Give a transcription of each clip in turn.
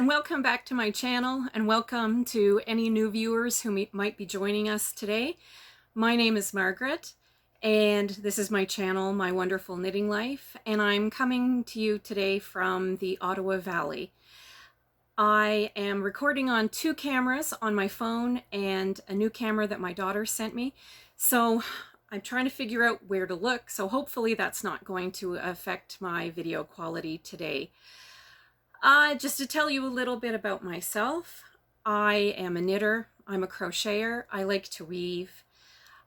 and welcome back to my channel, and welcome to any new viewers who might be joining us today. My name is Margaret, and this is my channel, My Wonderful Knitting Life, and I'm coming to you today from the Ottawa Valley. I am recording on two cameras on my phone and a new camera that my daughter sent me, so I'm trying to figure out where to look, so hopefully that's not going to affect my video quality today. Just to tell you a little bit about myself, I am a knitter, I'm a crocheter, I like to weave.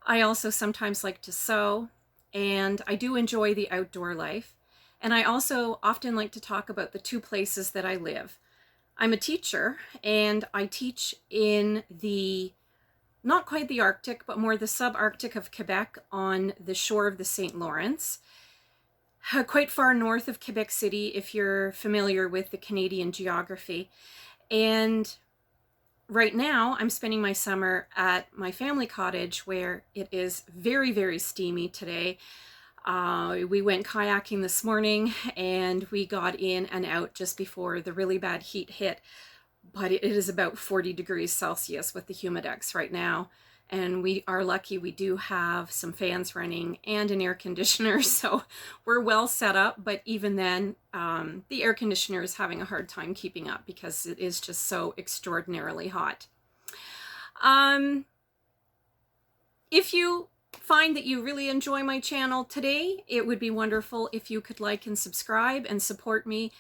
I also sometimes like to sew, and I do enjoy the outdoor life. And I also often like to talk about the two places that I live. I'm a teacher, and I teach in the, not quite the Arctic, but more the subarctic of Quebec on the shore of the St. Lawrence. Quite far north of Quebec City, if you're familiar with the Canadian geography. And right now I'm spending my summer at my family cottage, where it is very, very steamy today. We went kayaking this morning and we got in and out just before the really bad heat hit. But it is about 40 degrees Celsius with the humidex right now. And we are lucky we do have some fans running and an air conditioner, so we're well set up. But even then, the air conditioner is having a hard time keeping up because it is just so extraordinarily hot. If you find that you really enjoy my channel today, it would be wonderful if you could like and subscribe and support me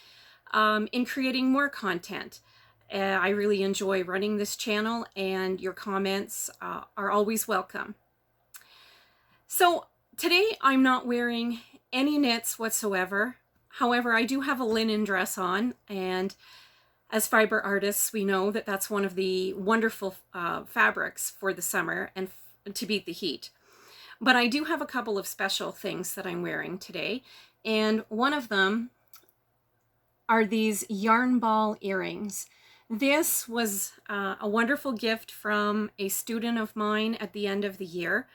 in creating more content. I really enjoy running this channel, and your comments are always welcome. So today I'm not wearing any knits whatsoever. However, I do have a linen dress on, and as fiber artists we know that that's one of the wonderful fabrics for the summer and to beat the heat. But I do have a couple of special things that I'm wearing today, and one of them are these yarn ball earrings. This was a wonderful gift from a student of mine at the end of the year.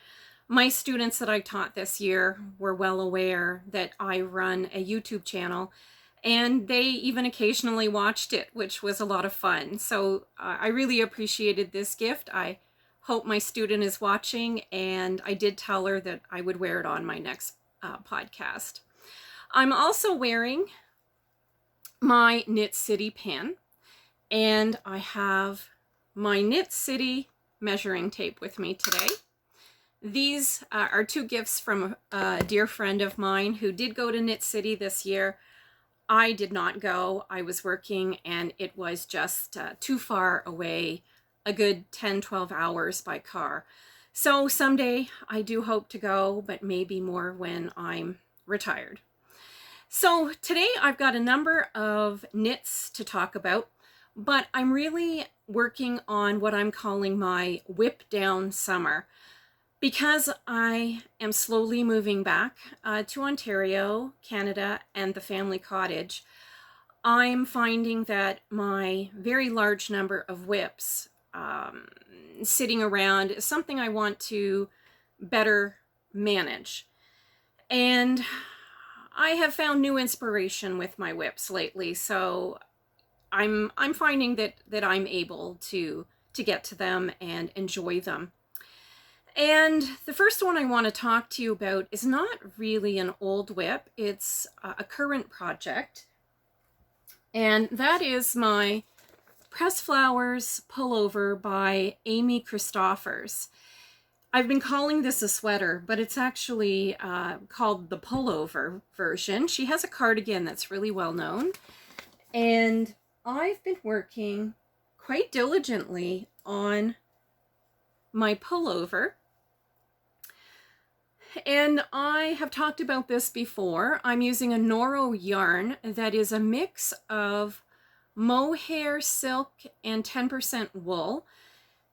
My students that I taught this year were well aware that I run a YouTube channel, and they even occasionally watched it, which was a lot of fun. So I really appreciated this gift. I hope my student is watching, and I did tell her that I would wear it on my next podcast. I'm also wearing my Knit City pin. And I have my Knit City measuring tape with me today. These are two gifts from a dear friend of mine who did go to Knit City this year. I did not go. I was working, and it was just too far away, a good 10-12 hours by car. So someday I do hope to go, but maybe more when I'm retired. So today I've got a number of knits to talk about. But I'm really working on what I'm calling my whip down summer, because I am slowly moving back to Ontario, Canada, and the family cottage. I'm finding that my very large number of whips sitting around is something I want to better manage. And I have found new inspiration with my whips lately, so I'm finding that I'm able to get to them and enjoy them. And the first one I want to talk to you about is not really an old whip. It's a current project, and that is my Press Flowers Pullover by Amy Christoffers. I've been calling this a sweater, but it's actually called the pullover version. She has a cardigan that's really well known, and I've been working quite diligently on my pullover, and I have talked about this before. I'm using a Noro yarn that is a mix of mohair, silk, and 10% wool,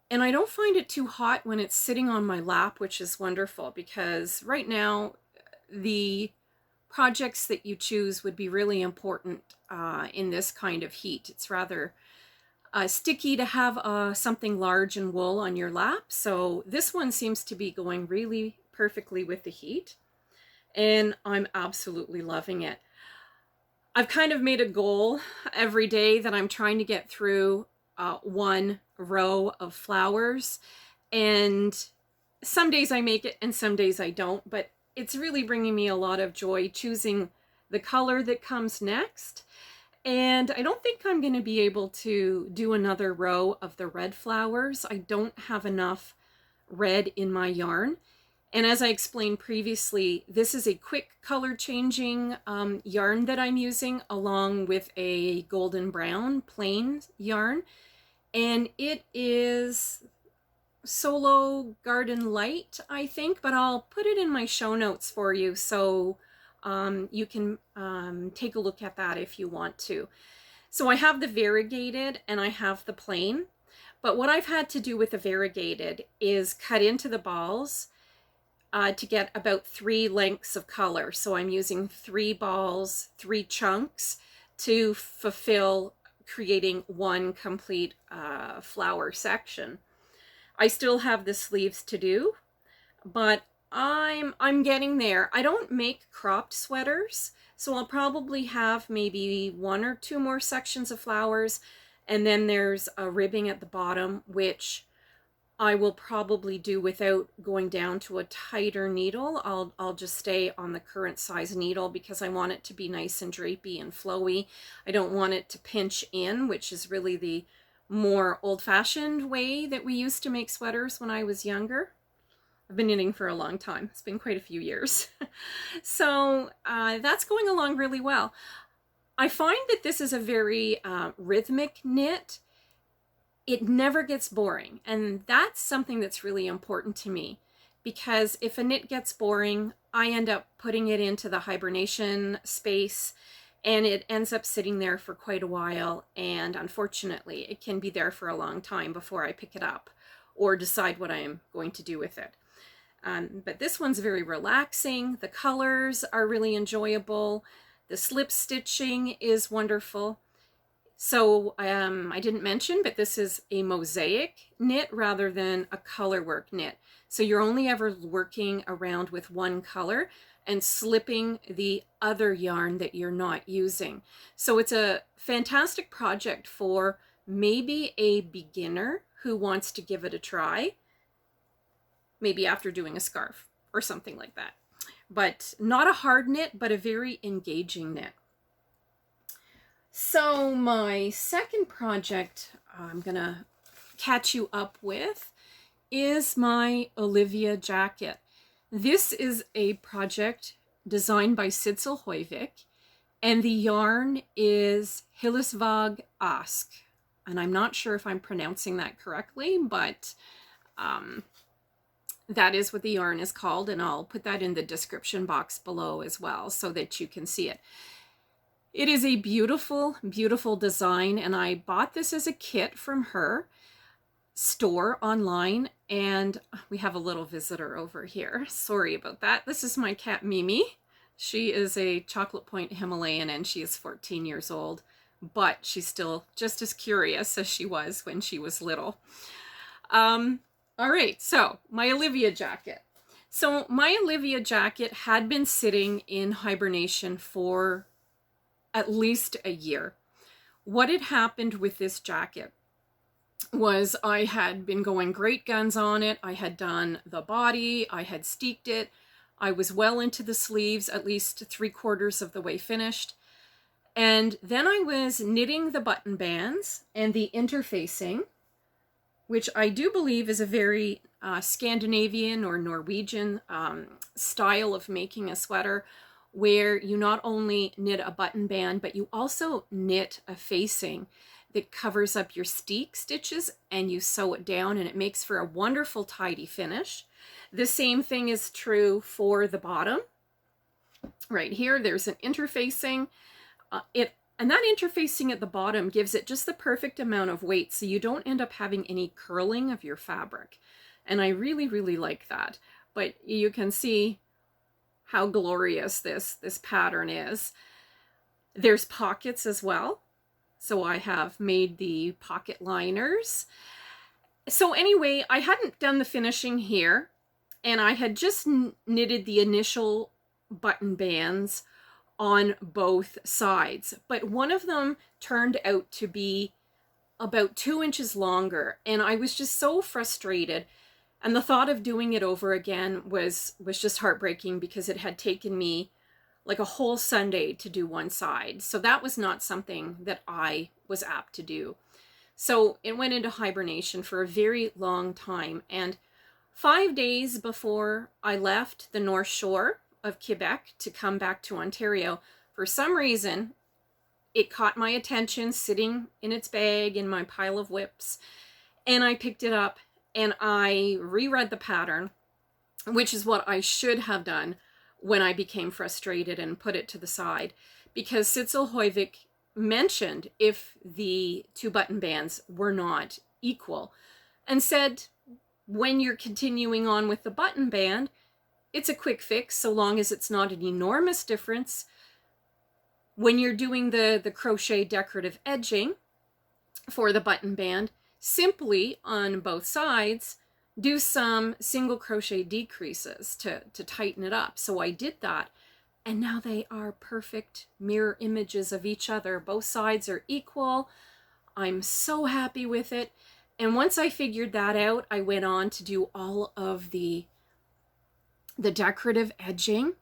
and I don't find it too hot when it's sitting on my lap, which is wonderful, because right now the projects that you choose would be really important in this kind of heat. It's rather sticky to have something large and wool on your lap, so this one seems to be going really perfectly with the heat, and I'm absolutely loving it. I've kind of made a goal every day that I'm trying to get through one row of flowers, and some days I make it and some days I don't, but it's really bringing me a lot of joy choosing the color that comes next. And I don't think I'm going to be able to do another row of the red flowers. I don't have enough red in my yarn. And as I explained previously, this is a quick color changing yarn that I'm using, along with a golden brown plain yarn. And it is Solo Garden Lite, I think, but I'll put it in my show notes for you, so you can take a look at that if you want to. So I have the variegated and I have the plain, but what I've had to do with the variegated is cut into the balls to get about 3 lengths of color. So I'm using 3 balls, 3 chunks to fulfill creating one complete flower section. I still have the sleeves to do, but I'm getting there. I don't make cropped sweaters, so I'll probably have maybe 1 or 2 more sections of flowers, and then there's a ribbing at the bottom, which I will probably do without going down to a tighter needle. I'll just stay on the current size needle because I want it to be nice and drapey and flowy. I don't want it to pinch in, which is really the more old-fashioned way that we used to make sweaters when I was younger. I've been knitting for a long time. It's been quite a few years. So that's going along really well. I find that this is a very rhythmic knit. It never gets boring, and that's something that's really important to me, because if a knit gets boring, I end up putting it into the hibernation space, and it ends up sitting there for quite a while, and unfortunately it can be there for a long time before I pick it up or decide what I am going to do with it. But this one's very relaxing. The colors are really enjoyable. The slip stitching is wonderful. So I didn't mention, but this is a mosaic knit rather than a color work knit. So you're only ever working around with one color and slipping the other yarn that you're not using. So it's a fantastic project for maybe a beginner who wants to give it a try, maybe after doing a scarf or something like that. But not a hard knit, but a very engaging knit. So my second project I'm gonna catch you up with is my Olivia jacket. This is a project designed by Sidsel Hoivik, and the yarn is 𝐒𝐔𝐈𝐓𝐓𝐈𝐍𝐆 Ask. And I'm not sure if I'm pronouncing that correctly, but that is what the yarn is called, and I'll put that in the description box below as well so that you can see it. It is a beautiful, beautiful design, and I bought this as a kit from her store online, and we have a little visitor over here. Sorry about that. This is my cat Mimi. She is a chocolate point Himalayan, and she is 14 years old, but she's still just as curious as she was when she was little. All right, so my Olivia jacket. So my Olivia jacket had been sitting in hibernation for at least a year. What had happened with this jacket was I had been going great guns on it. I had done the body, I had steeked it, I was well into the sleeves, at least 3/4 of the way finished. And then I was knitting the button bands and the interfacing, which I do believe is a very Scandinavian or Norwegian style of making a sweater, where you not only knit a button band, but you also knit a facing that covers up your steek stitches and you sew it down, and it makes for a wonderful tidy finish. The same thing is true for the bottom. Right here, there's an interfacing. And that interfacing at the bottom gives it just the perfect amount of weight, so you don't end up having any curling of your fabric. And I really, really like that. But you can see how glorious this pattern is. There's pockets as well. So I have made the pocket liners. So anyway, I hadn't done the finishing here, and I had just knitted the initial button bands on both sides, but one of them turned out to be about 2 inches longer, and I was just so frustrated. And the thought of doing it over again was just heartbreaking, because it had taken me like a whole Sunday to do one side. So that was not something that I was apt to do. So it went into hibernation for a very long time. And 5 days before I left the North Shore of Quebec to come back to Ontario, for some reason, it caught my attention sitting in its bag in my pile of whips. And I picked it up and I reread the pattern, which is what I should have done when I became frustrated and put it to the side, because Sidsel Hoivik mentioned if the 2 button bands were not equal, and said when you're continuing on with the button band, it's a quick fix so long as it's not an enormous difference. When you're doing the crochet decorative edging for the button band, simply on both sides do some single crochet decreases to tighten it up. So I did that, and now they are perfect mirror images of each other. Both sides are equal. I'm so happy with it. And once I figured that out, I went on to do all of the decorative edging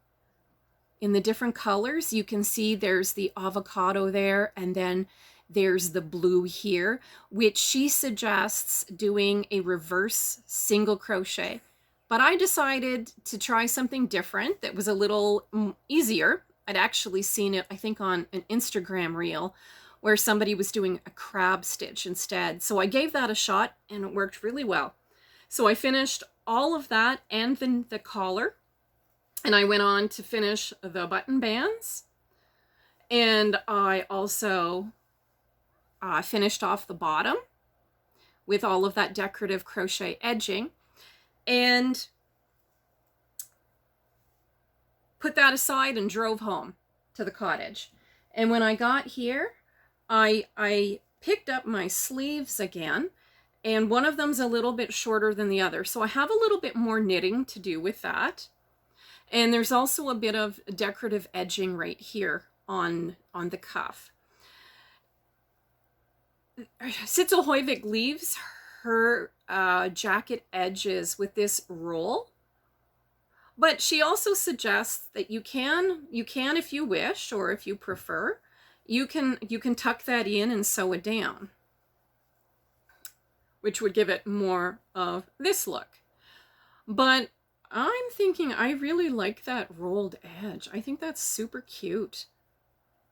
in the different colors. You can see there's the avocado there, and then there's the blue here, which she suggests doing a reverse single crochet. But I decided to try something different that was a little easier. I'd actually seen it, I think, on an Instagram reel where somebody was doing a crab stitch instead. So I gave that a shot, and it worked really well. So I finished all of that and then the collar, and I went on to finish the button bands. And I also finished off the bottom with all of that decorative crochet edging, and put that aside and drove home to the cottage. And when I got here, I picked up my sleeves again, and one of them's a little bit shorter than the other. So I have a little bit more knitting to do with that. And there's also a bit of decorative edging right here on the cuff. Sidsel Hoivik leaves her jacket edges with this roll, but she also suggests that you can if you wish, or if you prefer, you can tuck that in and sew it down, which would give it more of this look. But I'm thinking I really like that rolled edge. I think that's super cute.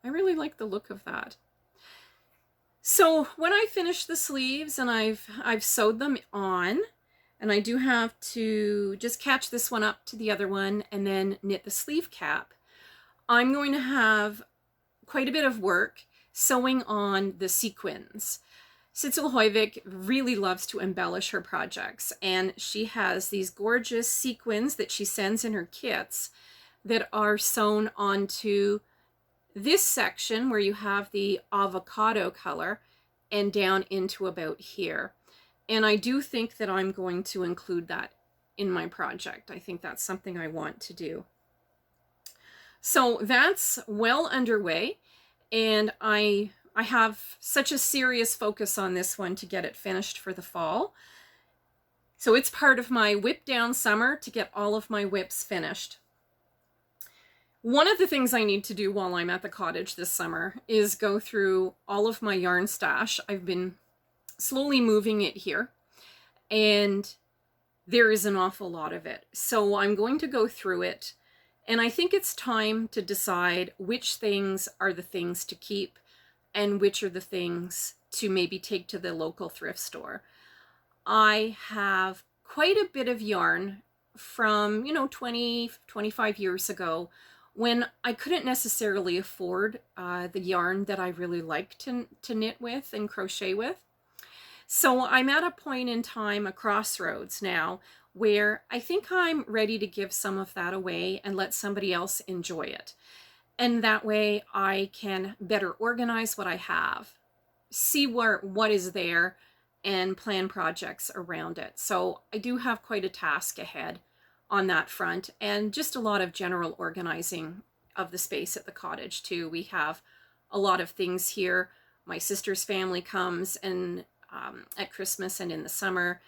I really like the look of that. So when I finish the sleeves and I've sewed them on, and I do have to just catch this one up to the other one and then knit the sleeve cap, I'm going to have quite a bit of work sewing on the sequins. Sidsel Hoivik really loves to embellish her projects, and she has these gorgeous sequins that she sends in her kits that are sewn onto this section where you have the avocado color and down into about here. And I do think that I'm going to include that in my project. I think that's something I want to do. So that's well underway, and I have such a serious focus on this one to get it finished for the fall. So it's part of my whip down summer to get all of my whips finished. One of the things I need to do while I'm at the cottage this summer is go through all of my yarn stash. I've been slowly moving it here, and there is an awful lot of it. So I'm going to go through it, and I think it's time to decide which things are the things to keep and which are the things to maybe take to the local thrift store. I have quite a bit of yarn from, 20, 25 years ago, when I couldn't necessarily afford the yarn that I really like to knit with and crochet with. So I'm at a point in time, a crossroads now, where I think I'm ready to give some of that away and let somebody else enjoy it. And that way I can better organize what I have, see what is there, and plan projects around it. So I do have quite a task ahead on that front, and just a lot of general organizing of the space at the cottage too. We have a lot of things here. My sister's family comes and at Christmas and in the summer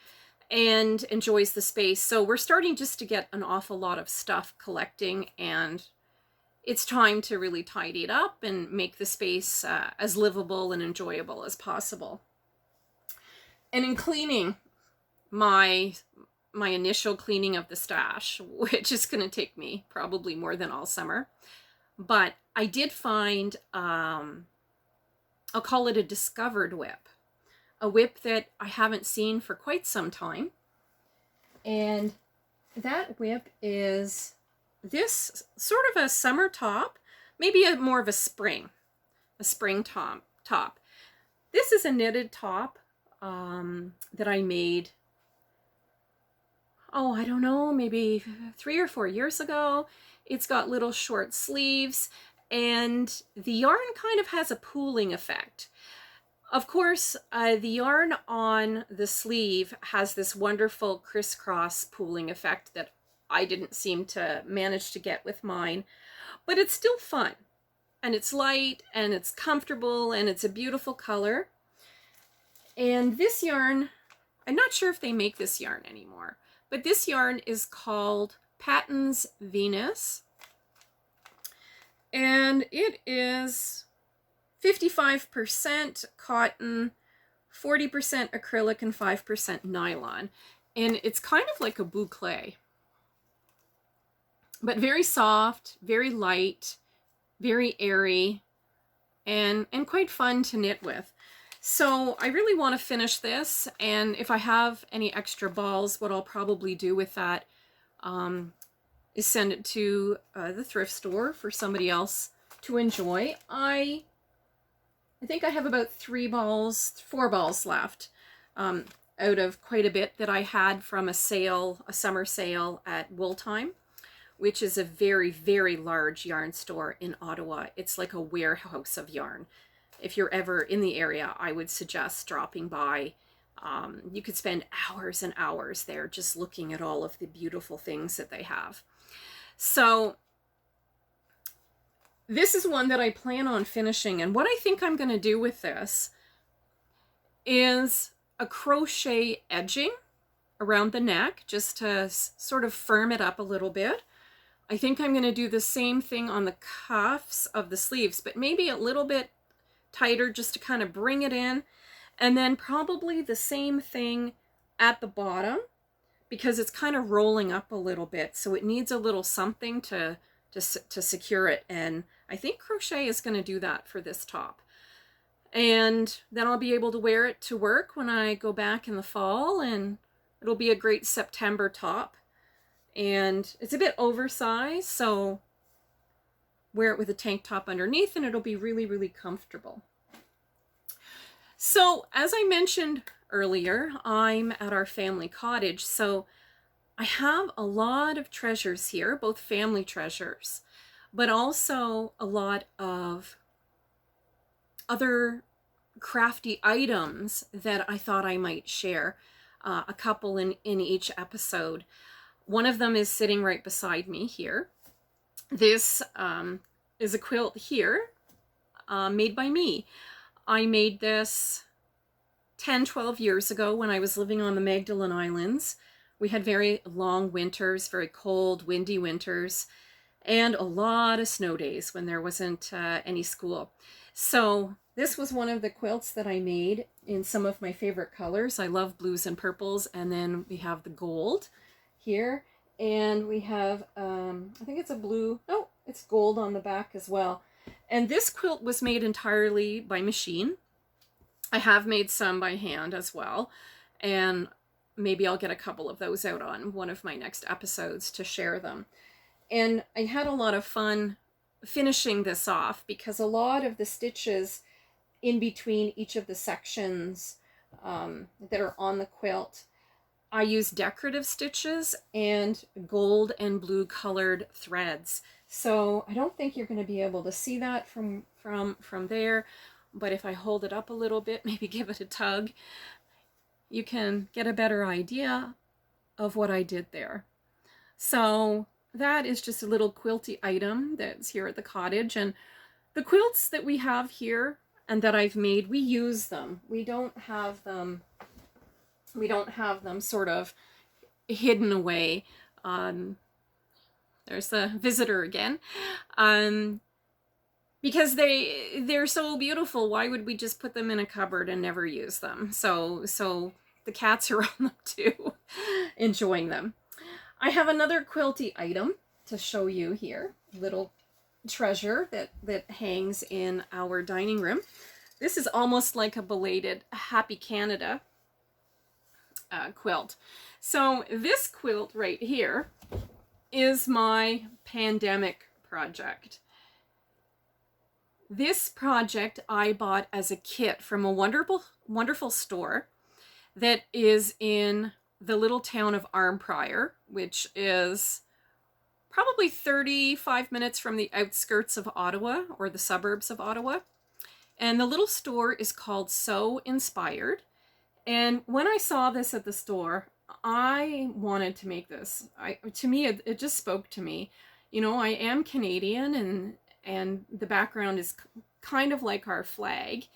and enjoys the space. So we're starting just to get an awful lot of stuff collecting, and it's time to really tidy it up and make the space as livable and enjoyable as possible. And in cleaning, my initial cleaning of the stash, which is going to take me probably more than all summer, but I did find, I'll call it a discovered whip, a whip that I haven't seen for quite some time. And that whip is this sort of a summer top, maybe more of a spring top. This is a knitted top that I made, oh, I don't know, maybe 3 or 4 years ago. It's got little short sleeves, and the yarn kind of has a pooling effect. Of course, the yarn on the sleeve has this wonderful crisscross pooling effect that I didn't seem to manage to get with mine, but it's still fun, and it's light, and it's comfortable, and it's a beautiful color. And this yarn, I'm not sure if they make this yarn anymore, but this yarn is called 𝐊�patons Venus, and it is 55% cotton, 40% acrylic, and 5% nylon. And it's kind of like a boucle, but very soft, very light, very airy, and quite fun to knit with. So I really want to finish this, and if I have any extra balls, what I'll probably do with that is send it to the thrift store for somebody else to enjoy. I think I have about 4 balls left out of quite a bit that I had from a summer sale at Wool Time, which is a very, very large yarn store in Ottawa. It's like a warehouse of yarn. If you're ever in the area, I would suggest dropping by. You could spend hours and hours there just looking at all of the beautiful things that they have. So this is one that I plan on finishing, and what I think I'm going to do with this is a crochet edging around the neck just to sort of firm it up a little bit. I think I'm going to do the same thing on the cuffs of the sleeves, but maybe a little bit tighter just to kind of bring it in, and then probably the same thing at the bottom because it's kind of rolling up a little bit, so it needs a little something to secure it, and I think crochet is going to do that for this top. And then I'll be able to wear it to work when I go back in the fall, and it'll be a great September top. And it's a bit oversized, so wear it with a tank top underneath and it'll be really, really comfortable. So as I mentioned earlier, I'm at our family cottage, so I have a lot of treasures here, both family treasures, but also a lot of other crafty items that I thought I might share, a couple in each episode. One of them is sitting right beside me here. This is a quilt here, made by me. I made this 10-12 years ago when I was living on the Magdalen Islands. We had very long winters, very cold, windy winters, and a lot of snow days when there wasn't any school. So this was one of the quilts that I made in some of my favorite colors. I love blues and purples, and then we have the gold here, and we have, I think it's a blue, no, it's gold on the back as well. And this quilt was made entirely by machine. I have made some by hand as well, and maybe I'll get a couple of those out on one of my next episodes to share them. And I had a lot of fun finishing this off because a lot of the stitches in between each of the sections that are on the quilt, I use decorative stitches and gold and blue colored threads. So I don't think you're going to be able to see that from there, but if I hold it up a little bit, maybe give it a tug, you can get a better idea of what I did there. So that is just a little quilty item that's here at the cottage. And the quilts that we have here and that I've made, we use them. We don't have them sort of hidden away. There's the visitor again. Because they're so beautiful. Why would we just put them in a cupboard and never use them? So the cats are on them too, enjoying them. I have another quilty item to show you here. Little treasure that hangs in our dining room. This is almost like a belated Happy Canada quilt. So this quilt right here is my pandemic project. This project I bought as a kit from a wonderful store that is in the little town of Arnprior, which is probably 35 minutes from the outskirts of Ottawa, or the suburbs of Ottawa. And the little store is called So Inspired. And when I saw this at the store, I wanted to make this. To me, it just spoke to me. You know, I am Canadian, and the background is kind of like our flag.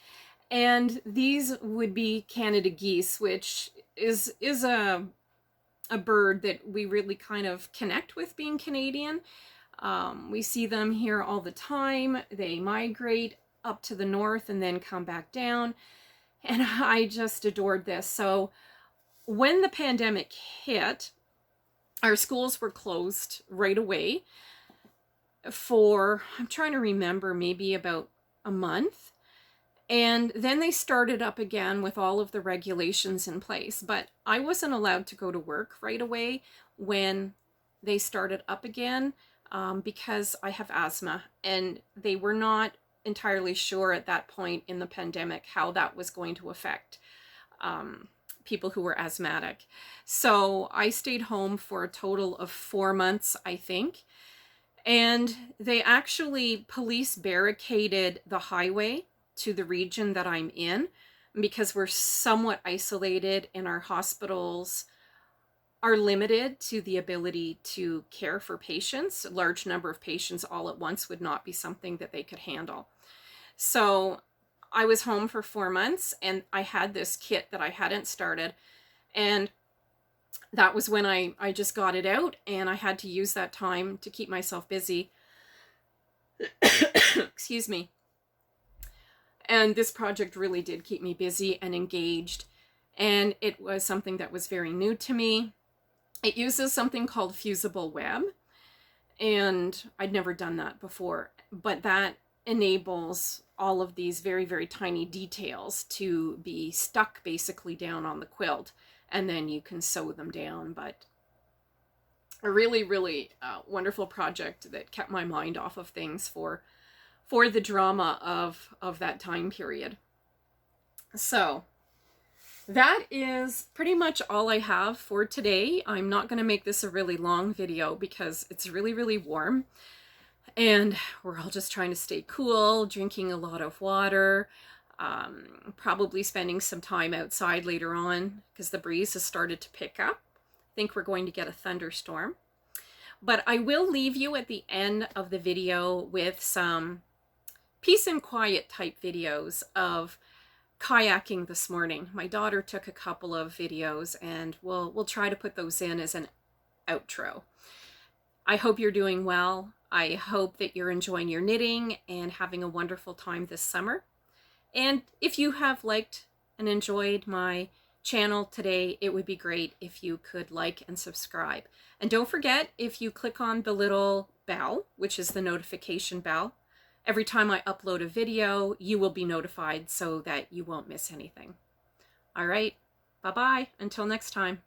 And these would be Canada geese, which is a bird that we really kind of connect with, being Canadian. We see them here all the time. They migrate up to the north and then come back down. And I just adored this. So when the pandemic hit, our schools were closed right away for, I'm trying to remember, maybe about a month. And then they started up again with all of the regulations in place. But I wasn't allowed to go to work right away when they started up again because I have asthma. And they were not entirely sure at that point in the pandemic how that was going to affect people who were asthmatic. So I stayed home for a total of 4 months, I think. And they actually police barricaded the highway to the region that I'm in because we're somewhat isolated and our hospitals are limited to the ability to care for patients. A large number of patients all at once would not be something that they could handle. So I was home for 4 months and I had this kit that I hadn't started, and that was when I just got it out, and I had to use that time to keep myself busy. Excuse me. And this project really did keep me busy and engaged, and it was something that was very new to me. It uses something called fusible web, and I'd never done that before, but that enables all of these very, very tiny details to be stuck basically down on the quilt, and then you can sew them down. But a really, really wonderful project that kept my mind off of things for the drama of that time period. So that is pretty much all I have for today. I'm not going to make this a really long video because it's really, really warm. And we're all just trying to stay cool, drinking a lot of water, probably spending some time outside later on because the breeze has started to pick up. I think we're going to get a thunderstorm. But I will leave you at the end of the video with some peace and quiet type videos of kayaking this morning. My daughter took a couple of videos, and we'll try to put those in as an outro. I hope you're doing well. I hope that you're enjoying your knitting and having a wonderful time this summer. And if you have liked and enjoyed my channel today, it would be great if you could like and subscribe. And don't forget, if you click on the little bell, which is the notification bell, every time I upload a video, you will be notified so that you won't miss anything. All right, bye-bye. Until next time.